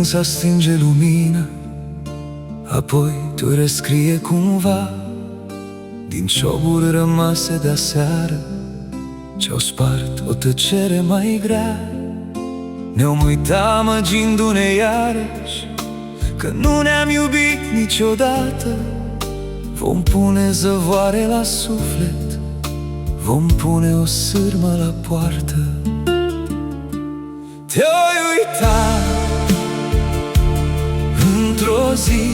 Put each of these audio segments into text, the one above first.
când s-a stinge lumina, apoi tu rescrie cumva din cioburi rămase de-aseară, ce-au spart o tăcere mai grea. Ne-om uita amăgindu-ne iarăși că nu ne-am iubit niciodată. Vom pune zăvoare la suflet, vom pune o sârmă la poartă. Te-oi uita într-o zi,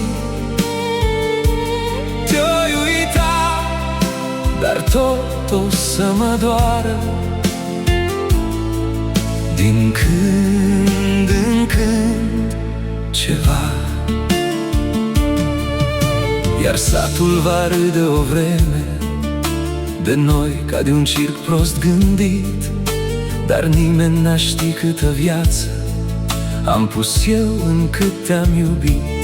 te-oi uita, dar tot o să mă doară. Din când în când ceva, iar satul va râde o vreme de noi ca de un circ prost gândit. Dar nimeni n-a ști câtă viață am pus eu în cât te-am iubit.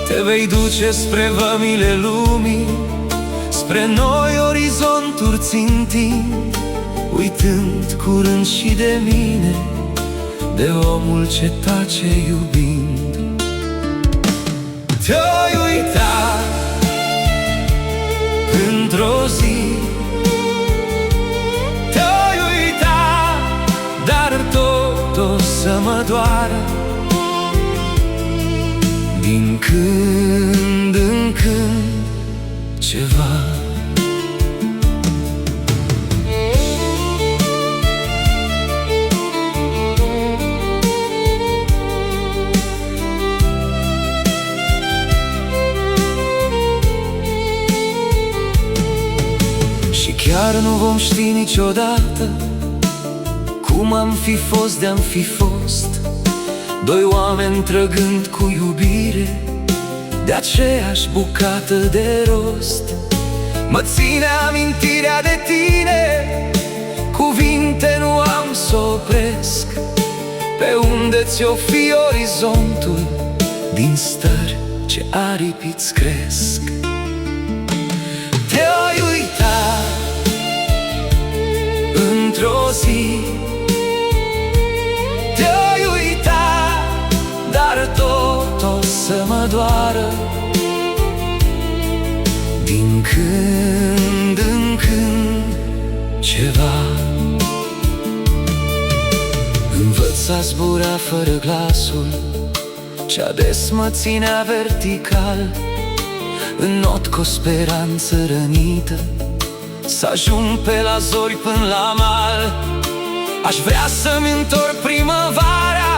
Te vei duce spre vămile lumii, spre noi orizonturi țintind, uitând curând și de mine, de omul ce tace iubind. Te-oi uita într-o zi, te-oi uita, dar tot o să mă doară. Din când în când ceva. Chiar nu vom ști niciodată cum am fi fost de-am fi fost doi oameni trăgând cu iubire de aceeași bucată de rost. Mă ține amintirea de tine, cuvinte nu am să opresc, pe unde ți-o fi orizontul din stări ce aripi-ți cresc. Te-oi uita într-o zi, te-oi uita, dar tot o să mă doară. Din când în când ceva. Învăț a zbura fără glasul ce ades mă ținea vertical, în not cu o speranță rănită, să ajung pe la zori până la mal. Aș vrea să-mi întorc primăvara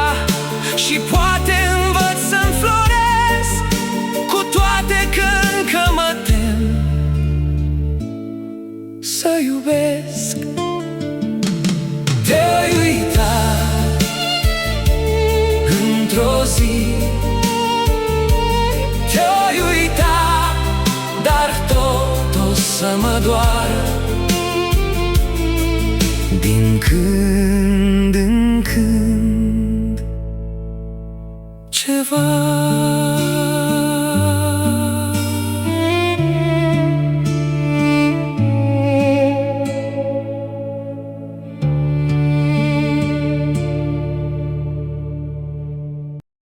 și poate învăț să înfloresc, cu toate că încă mă tem să iubesc. Te-ai uita într-o zi, te-ai uita, dar tot o să mă doară.